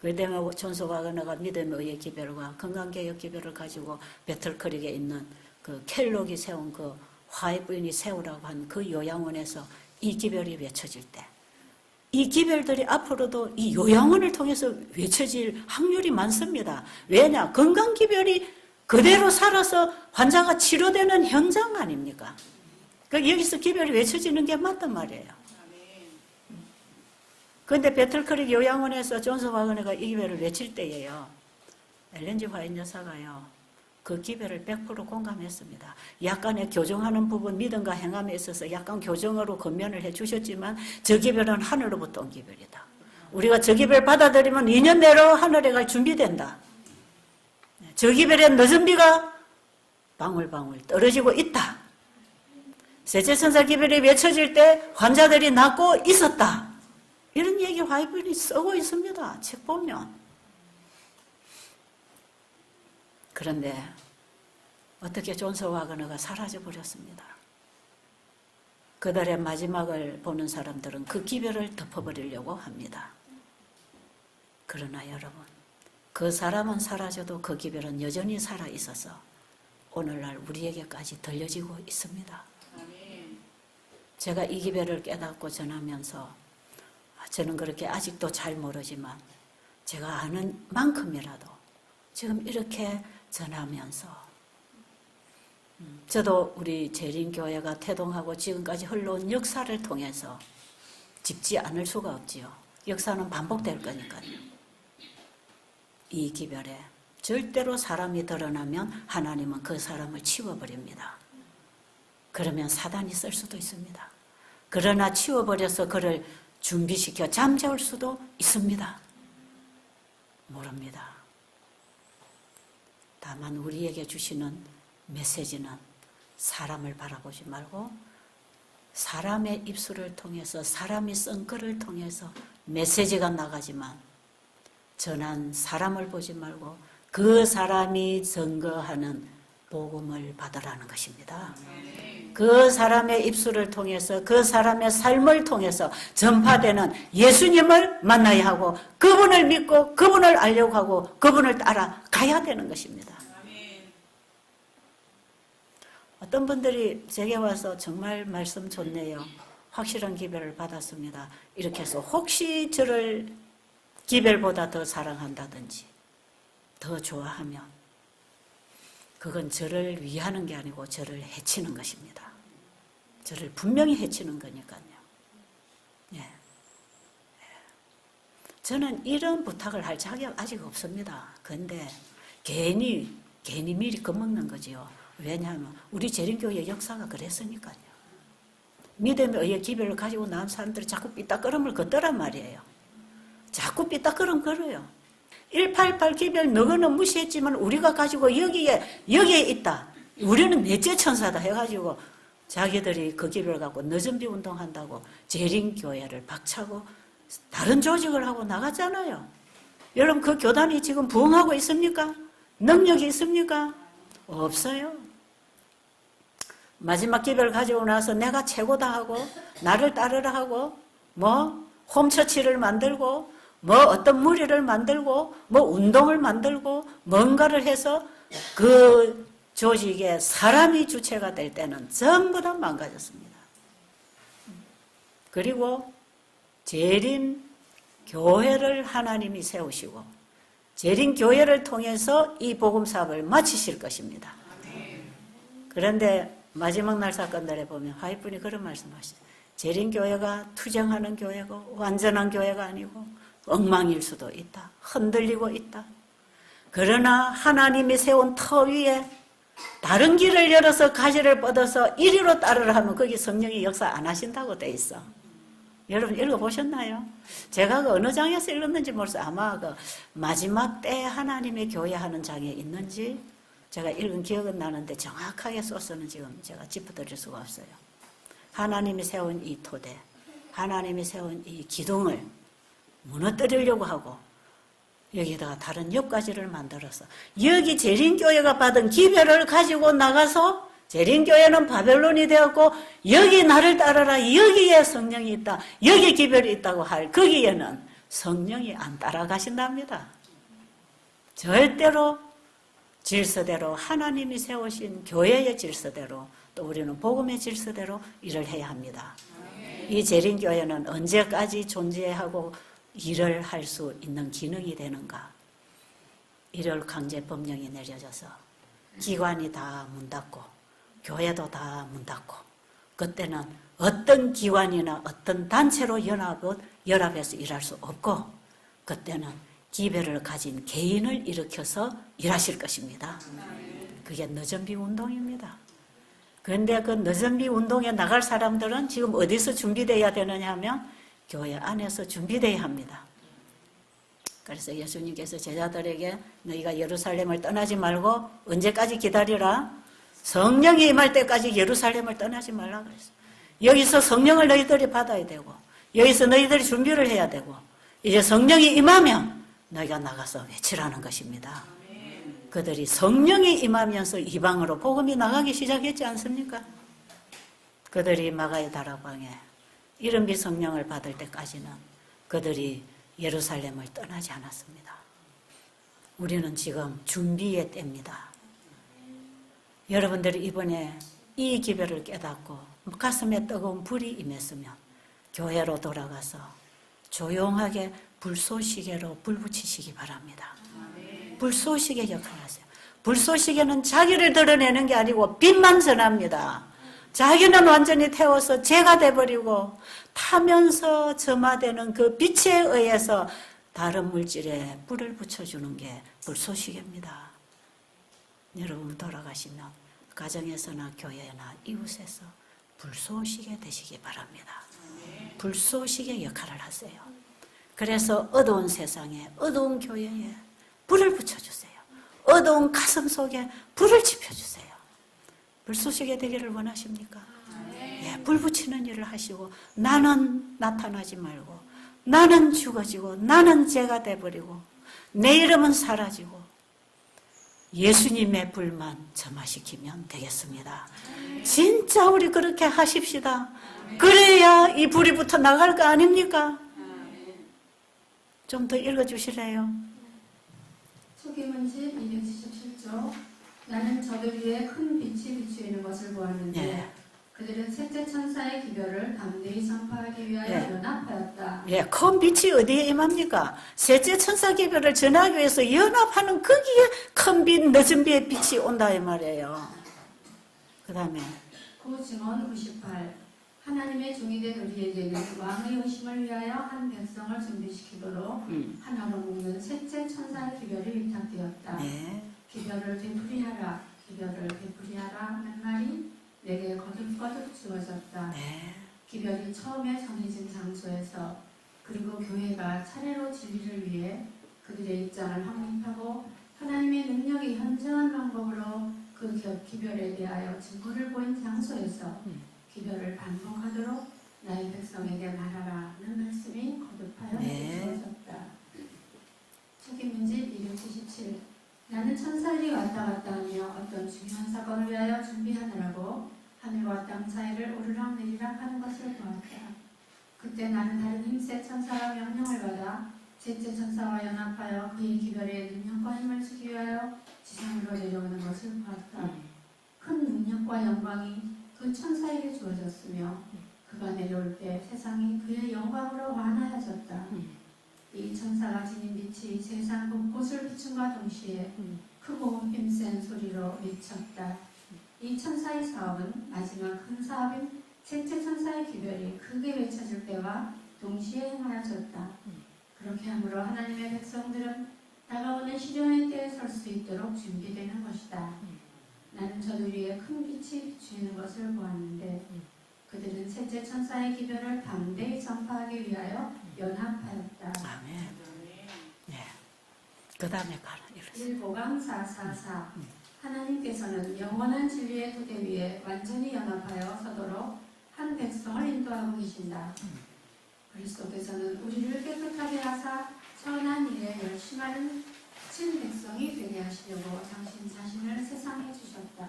그렇기 때문에 존스 와그너가 믿음의 의의 기별과 건강개혁기별을 가지고 배틀크릭에 있는 그 켈록이 세운 그 화해 부인이 세우라고 한 그 요양원에서 이 기별이 외쳐질 때 이 기별들이 앞으로도 이 요양원을 통해서 외쳐질 확률이 많습니다. 왜냐? 건강기별이 그대로 살아서 환자가 치료되는 현장 아닙니까? 여기서 기별이 외쳐지는 게 맞단 말이에요. 그런데 배틀크릭 요양원에서 존스 와그너가 이 기별을 외칠 때예요. 엘렌 G. 화이트 여사가요. 그 기별을 100% 공감했습니다. 약간의 교정하는 부분, 믿음과 행함에 있어서 약간 교정으로 건면을 해 주셨지만 저 기별은 하늘로부터 온 기별이다. 우리가 저 기별 받아들이면 2년 내로 하늘에 갈 준비된다. 저 기별의 늦은 비가 방울방울 떨어지고 있다. 셋째 천사 기별이 외쳐질 때 환자들이 낫고 있었다. 이런 얘기 화이트이 쓰고 있습니다. 책 보면. 그런데 어떻게 존스 와그너가 사라져버렸습니다. 그들의 마지막을 보는 사람들은 그 기별을 덮어버리려고 합니다. 그러나 여러분, 그 사람은 사라져도 그 기별은 여전히 살아있어서 오늘날 우리에게까지 들려지고 있습니다. 제가 이 기별을 깨닫고 전하면서 저는 그렇게 아직도 잘 모르지만 제가 아는 만큼이라도 지금 이렇게 전하면서 저도 우리 재림교회가 태동하고 지금까지 흘러온 역사를 통해서 짚지 않을 수가 없지요. 역사는 반복될 거니까요. 이 기별에 절대로 사람이 드러나면 하나님은 그 사람을 치워버립니다. 그러면 사단이 쓸 수도 있습니다. 그러나 치워버려서 그를 준비시켜 잠재울 수도 있습니다. 모릅니다. 다만 우리에게 주시는 메시지는 사람을 바라보지 말고 사람의 입술을 통해서 사람이 쓴 글을 통해서 메시지가 나가지만 전한 사람을 보지 말고 그 사람이 증거하는 복음을 받으라는 것입니다. 그 사람의 입술을 통해서 그 사람의 삶을 통해서 전파되는 예수님을 만나야 하고 그분을 믿고 그분을 알려고 하고 그분을 따라 가야 되는 것입니다. 어떤 분들이 제게 와서 정말 말씀 좋네요. 확실한 기별을 받았습니다. 이렇게 해서 혹시 저를 기별보다 더 사랑한다든지 더 좋아하면 그건 저를 위하는 게 아니고 저를 해치는 것입니다. 저를 분명히 해치는 거니까요. 예. 저는 이런 부탁을 할 자격 아직 없습니다. 그런데 괜히 미리 겁먹는 거지요. 왜냐하면 우리 재림교회 역사가 그랬으니까요. 믿음에 의해 기별을 가지고 나온 사람들이 자꾸 삐딱거림을 걷더란 말이에요. 자꾸 삐딱거림 걸어요. 188 기별 너거는 무시했지만 우리가 가지고 여기에 있다. 우리는 넷째 천사다 해가지고 자기들이 그 기별 갖고 늦은비 운동한다고 재림교회를 박차고 다른 조직을 하고 나갔잖아요. 여러분 그 교단이 지금 부흥하고 있습니까? 능력이 있습니까? 없어요. 마지막 기별 가지고 나서 내가 최고다 하고 나를 따르라 하고 뭐 홈처치를 만들고 뭐 어떤 무리를 만들고 뭐 운동을 만들고 뭔가를 해서 그 조직에 사람이 주체가 될 때는 전부 다 망가졌습니다. 그리고 재림 교회를 하나님이 세우시고 재림 교회를 통해서 이 복음 사업을 마치실 것입니다. 그런데 마지막 날 사건들에 보면 화이트분이 그런 말씀하시죠. 재림 교회가 투쟁하는 교회고 완전한 교회가 아니고 엉망일 수도 있다. 흔들리고 있다. 그러나 하나님이 세운 터 위에 다른 길을 열어서 가지를 뻗어서 이리로 따르라 하면 거기 성령이 역사 안 하신다고 돼 있어. 여러분 읽어보셨나요? 제가 그 어느 장에서 읽었는지 모르겠어요. 아마 그 마지막 때 하나님의 교회 하는 장에 있는지 제가 읽은 기억은 나는데 정확하게 소스는 지금 제가 짚어드릴 수가 없어요. 하나님이 세운 이 토대, 하나님이 세운 이 기둥을 무너뜨리려고 하고 여기다가 다른 옆가지를 만들어서 여기 재림교회가 받은 기별을 가지고 나가서 재림교회는 바벨론이 되었고 여기 나를 따르라 여기에 성령이 있다 여기 기별이 있다고 할 거기에는 성령이 안 따라가신답니다. 절대로 질서대로 하나님이 세우신 교회의 질서대로 또 우리는 복음의 질서대로 일을 해야 합니다. 이 재림교회는 언제까지 존재하고 일을 할 수 있는 기능이 되는가? 1월 강제법령이 내려져서 기관이 다 문 닫고 교회도 다 문 닫고 그때는 어떤 기관이나 어떤 단체로 연합해서 일할 수 없고 그때는 기별을 가진 개인을 일으켜서 일하실 것입니다. 그게 늦은비 운동입니다. 그런데 그 늦은비 운동에 나갈 사람들은 지금 어디서 준비되어야 되느냐 하면 교회 안에서 준비되어야 합니다. 그래서 예수님께서 제자들에게 너희가 예루살렘을 떠나지 말고 언제까지 기다리라? 성령이 임할 때까지 예루살렘을 떠나지 말라 그랬어요. 여기서 성령을 너희들이 받아야 되고 여기서 너희들이 준비를 해야 되고 이제 성령이 임하면 너희가 나가서 외치라는 것입니다. 그들이 성령이 임하면서 이방으로 복음이 나가기 시작했지 않습니까? 그들이 마가의 다락방에 이른비 성령을 받을 때까지는 그들이 예루살렘을 떠나지 않았습니다. 우리는 지금 준비의 때입니다. 여러분들이 이번에 이 기별을 깨닫고 가슴에 뜨거운 불이 임했으면 교회로 돌아가서 조용하게 불쏘시개로 불 붙이시기 바랍니다. 불쏘시개 역할을 하세요. 불쏘시개는 자기를 드러내는 게 아니고 빛만 전합니다. 자기는 완전히 태워서 죄가 돼버리고 타면서 점화되는 그 빛에 의해서 다른 물질에 불을 붙여주는 게 불쏘시개입니다. 여러분 돌아가시면 가정에서나 교회나 이웃에서 불쏘시개 되시기 바랍니다. 불쏘시개 역할을 하세요. 그래서 어두운 세상에 어두운 교회에 불을 붙여주세요. 어두운 가슴 속에 불을 지펴주세요. 불쏘시게 되기를 원하십니까? 예, 불 붙이는 일을 하시고 나는 나타나지 말고 나는 죽어지고 나는 죄가 돼버리고 내 이름은 사라지고 예수님의 불만 점화시키면 되겠습니다. 진짜 우리 그렇게 하십시다. 그래야 이 불이 붙어 나갈 거 아닙니까? 좀 더 읽어주실래요? 초기문집 277조. 나는 저들 위에 큰 빛이 비추이는 것을 보았는데 예. 그들은 셋째 천사의 기별을 담대히 전파하기 위하여 예. 연합하였다. 예, 큰 빛이 어디에 임합니까? 셋째 천사 기별을 전하기 위해서 연합하는 거기에 큰 빛, 늦은 빛의 빛이 온다 이 말이에요. 그 다음에 구 증언 98. 하나님의 종이 된 우리에게는 왕의 오심을 위하여 한 백성을 준비시키도록 하나로 묶는 셋째 천사의 기별이 위탁되었다. 네. 기별을 되풀이하라, 기별을 되풀이하라 하는 말이 내게 거듭거듭 주어졌다. 네. 기별이 처음에 정해진 장소에서 그리고 교회가 차례로 진리를 위해 그들의 입장을 확립하고 하나님의 능력이 현저한 방법으로 그 기별에 대하여 증거를 보인 장소에서 기별을 반복하도록 나의 백성에게 말하라는 말씀이 거듭하여 네. 주어졌다. 초기문집 277. 나는 천사들이 왔다 갔다 하며 어떤 중요한 사건을 위하여 준비하느라고 하늘과 땅 사이를 오르락내리락 하는 것을 보았다. 그때 나는 다른 힘세 천사가 명령을 받아 셋째 천사와 연합하여 그의 기별에 능력과 힘을 주기 위하여 지상으로 내려오는 것을 보았다. 큰 능력과 영광이 그 천사에게 주어졌으며 그가 내려올 때 세상이 그의 영광으로 환하여졌다. 이 천사가 지닌 빛이 세상 곳곳을 비춘과 동시에 크고 힘센 소리로 외쳤다. 이 천사의 사업은 마지막 큰 사업인 셋째 천사의 기별이 크게 외쳐질 때와 동시에 행하여졌다. 그렇게 함으로 하나님의 백성들은 다가오는 시련의 때에 설 수 있도록 준비되는 것이다. 나는 저들 위에 큰 빛이 비추이는 것을 보았는데 그들은 셋째 천사의 기별을 담대히 전파하기 위하여 연합하였다. 아멘. 네. 그 다음에 가라. 1보강 444. 하나님께서는 영원한 진리의 토대 위에 완전히 연합하여 서도록 한 백성을 인도하고 계신다. 그리스도께서는 우리를 깨끗하게 하사 선한 일에 열심하는 친 백성이 되게 하시려고 당신 자신을 세상에 주셨다.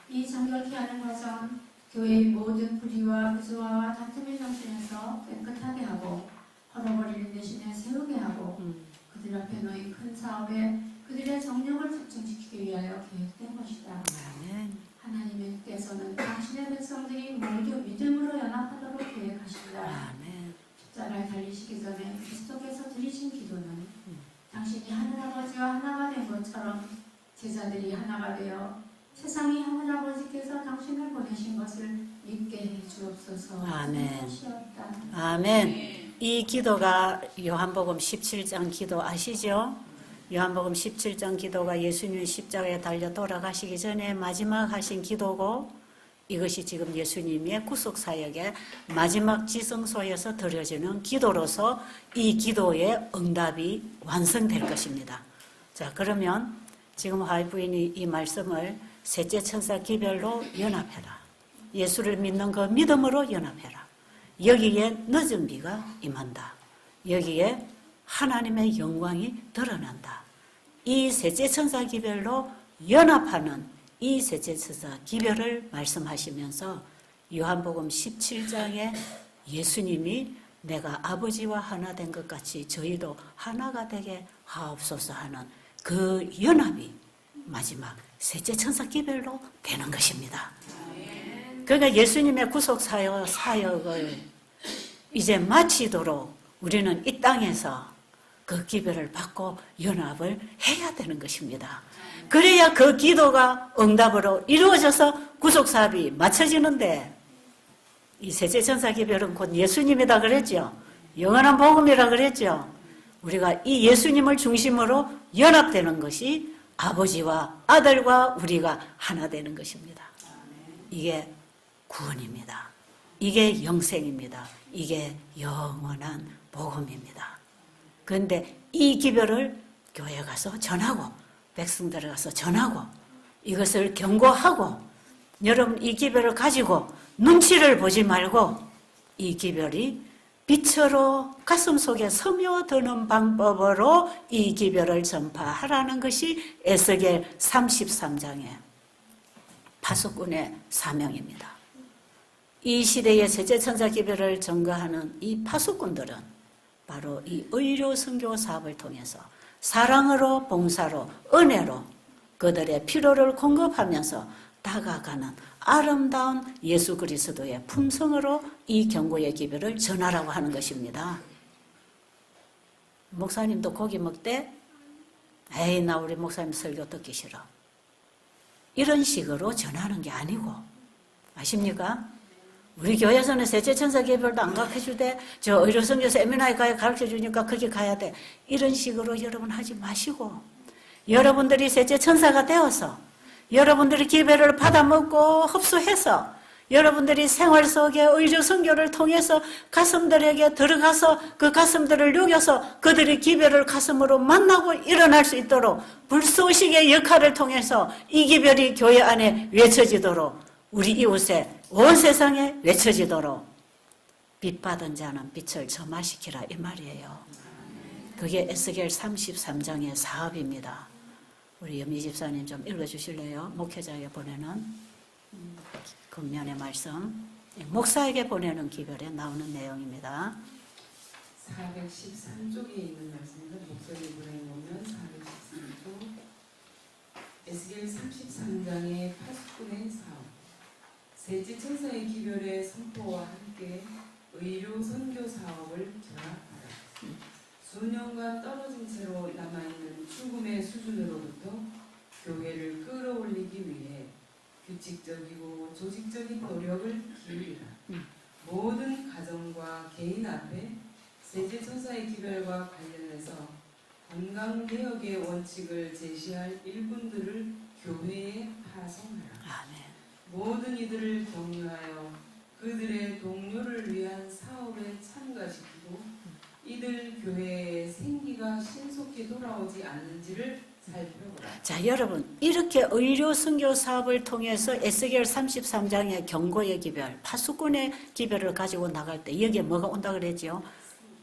이 정결케 하는 과정은 교회의 모든 불의와 부조화와 다툼의 정신에서 깨끗하게 하고 헐어버리는 대신에 세우게 하고 그들 앞에 놓인 큰 사업에 그들의 정령을 집중시키기 위하여 계획된 것이다. 아멘. 하나님께서는 당신의 백성들이 모두 믿음으로 연합하도록 계획하신다. 아멘. 십자가에 달리시기 전에 그리스도께서 드리신 기도는 당신이 하늘아버지와 하나가 된 것처럼 제자들이 하나가 되어 세상이 하늘아버지께서 당신을 보내신 것을 믿게 해 주옵소서. 아멘. 것이었다. 아멘. 이 기도가 요한복음 17장 기도 아시죠? 요한복음 17장 기도가 예수님이 십자가에 달려 돌아가시기 전에 마지막 하신 기도고 이것이 지금 예수님의 구속사역의 마지막 지성소에서 드려지는 기도로서 이 기도의 응답이 완성될 것입니다. 자, 그러면 지금 화이부인이 이 말씀을 셋째 천사 기별로 연합해라. 예수를 믿는 그 믿음으로 연합해라. 여기에 늦은 비가 임한다. 여기에 하나님의 영광이 드러난다. 이 셋째 천사 기별로 연합하는 이 셋째 천사 기별을 말씀하시면서 요한복음 17장에 예수님이 내가 아버지와 하나 된 것 같이 저희도 하나가 되게 하옵소서 하는 그 연합이 마지막 셋째 천사 기별로 되는 것입니다. 그러니까 예수님의 구속 사역을 이제 마치도록 우리는 이 땅에서 그 기별을 받고 연합을 해야 되는 것입니다. 그래야 그 기도가 응답으로 이루어져서 구속사업이 맞춰지는데 이 셋째 천사 기별은 곧 예수님이다 그랬죠. 영원한 복음이라 그랬죠. 우리가 이 예수님을 중심으로 연합되는 것이 아버지와 아들과 우리가 하나 되는 것입니다. 이게 구원입니다. 이게 영생입니다. 이게 영원한 복음입니다. 그런데 이 기별을 교회에 가서 전하고 백성들에 가서 전하고 이것을 경고하고 여러분 이 기별을 가지고 눈치를 보지 말고 이 기별이 빛으로 가슴속에 스며드는 방법으로 이 기별을 전파하라는 것이 에스겔 33장의 파수꾼의 사명입니다. 이 시대의 셋째 천사 기별을 전거하는 이 파수꾼들은 바로 이 의료 선교 사업을 통해서 사랑으로 봉사로 은혜로 그들의 필요를 공급하면서 다가가는 아름다운 예수 그리스도의 품성으로 이 경고의 기별을 전하라고 하는 것입니다. 목사님도 고기 먹되 에이 나 우리 목사님 설교 듣기 싫어. 이런 식으로 전하는 게 아니고 아십니까? 우리 교회에서는 셋째 천사 기별도 안 가르쳐주되 저 의료선교 세미나에 가야 가르쳐주니까 거기 가야 돼. 이런 식으로 여러분 하지 마시고 여러분들이 셋째 천사가 되어서 여러분들이 기별을 받아먹고 흡수해서 여러분들이 생활 속에 의료 선교를 통해서 가슴들에게 들어가서 그 가슴들을 녹여서 그들이 기별을 가슴으로 만나고 일어날 수 있도록 불쏘시개의 역할을 통해서 이 기별이 교회 안에 외쳐지도록 우리 이웃에 온 세상에 외쳐지도록 빛받은 자는 빛을 점화시키라 이 말이에요. 그게 에스겔 33장의 사업입니다. 우리 염희 집사님 좀 읽어주실래요? 목회자에게 보내는 금년의 말씀, 목사에게 보내는 기별에 나오는 내용입니다. 413쪽에 있는 말씀입니다. 목사에게 보내놓으면 413쪽 에스겔 33장의 파수꾼의 사업 셋째 천사의 기별의 선포와 함께 의료 선교 사업을 결합하라. 수년간 떨어진 채로 남아있는 죽음의 수준으로부터 교회를 끌어올리기 위해 규칙적이고 조직적인 노력을 기울이라. 모든 가정과 개인 앞에 셋째 천사의 기별과 관련해서 건강개혁의 원칙을 제시할 일꾼들을 교회에 파송하라. 아멘. 모든 이들을 격려하여 그들의 동료를 위한 사업에 참가시키고 이들 교회의 생기가 신속히 돌아오지 않는지를 살펴보라. 자, 여러분 이렇게 의료 선교 사업을 통해서 에스겔 33장의 경고의 기별, 파수꾼의 기별을 가지고 나갈 때 여기에 뭐가 온다 그랬죠?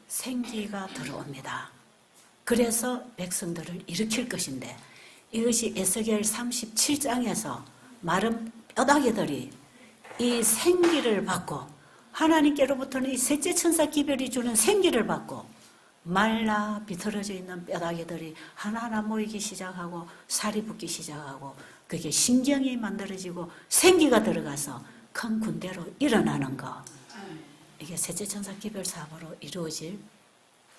생기가 들어옵니다. 그래서 백성들을 일으킬 것인데 이것이 에스겔 37장에서 마른 뼈다귀들이 이 생기를 받고 하나님께로부터는 이 셋째 천사 기별이 주는 생기를 받고 말라 비틀어져 있는 뼈다귀들이 하나하나 모이기 시작하고 살이 붙기 시작하고 그게 신경이 만들어지고 생기가 들어가서 큰 군대로 일어나는 것. 이게 셋째 천사 기별 사업으로 이루어질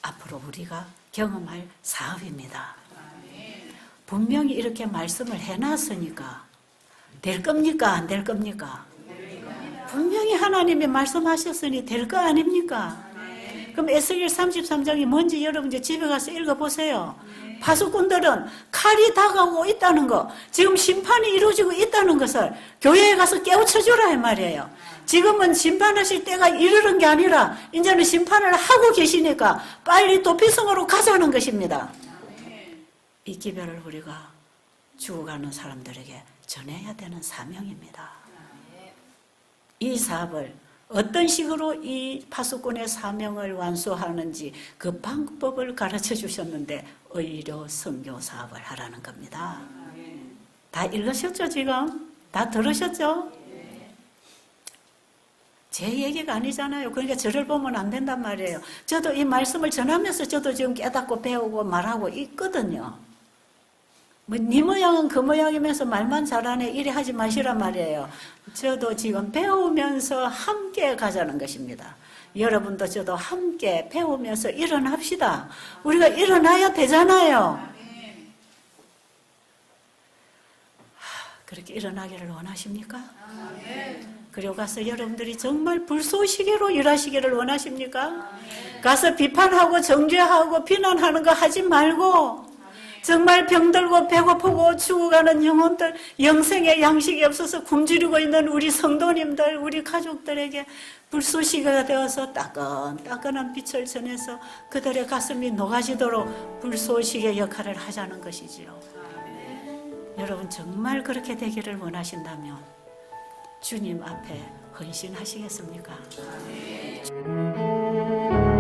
앞으로 우리가 경험할 사업입니다. 분명히 이렇게 말씀을 해놨으니까 될 겁니까? 안 될 겁니까? 분명히 하나님이 말씀하셨으니 될 거 아닙니까? 그럼 에스겔 33장이 뭔지 여러분 이제 집에 가서 읽어보세요. 파수꾼들은 칼이 다가오고 있다는 거, 지금 심판이 이루어지고 있다는 것을 교회에 가서 깨우쳐주라 이 말이에요. 지금은 심판하실 때가 이르는 게 아니라 이제는 심판을 하고 계시니까 빨리 도피성으로 가자는 것입니다. 이 기별을 우리가 죽어가는 사람들에게 전해야 되는 사명입니다. 이 사업을 어떤 식으로 이 파수꾼의 사명을 완수하는지 그 방법을 가르쳐 주셨는데 의료 선교 사업을 하라는 겁니다. 다 읽으셨죠 지금? 다 들으셨죠? 제 얘기가 아니잖아요. 그러니까 저를 보면 안 된단 말이에요. 저도 이 말씀을 전하면서 저도 지금 깨닫고 배우고 말하고 있거든요. 뭐, 네 모양은 그 모양이면서 말만 잘하네 이래 하지 마시란 말이에요. 저도 지금 배우면서 함께 가자는 것입니다. 여러분도 저도 함께 배우면서 일어납시다. 우리가 일어나야 되잖아요. 그렇게 일어나기를 원하십니까? 그리고 가서 여러분들이 정말 불쏘시개로 일하시기를 원하십니까? 가서 비판하고 정죄하고 비난하는 거 하지 말고 정말 병들고 배고프고 죽어가는 영혼들, 영생의 양식이 없어서 굶주리고 있는 우리 성도님들, 우리 가족들에게 불쏘시개가 되어서 따끈따끈한 빛을 전해서 그들의 가슴이 녹아지도록 불쏘시개 역할을 하자는 것이지요. 여러분 정말 그렇게 되기를 원하신다면 주님 앞에 헌신하시겠습니까? 아멘.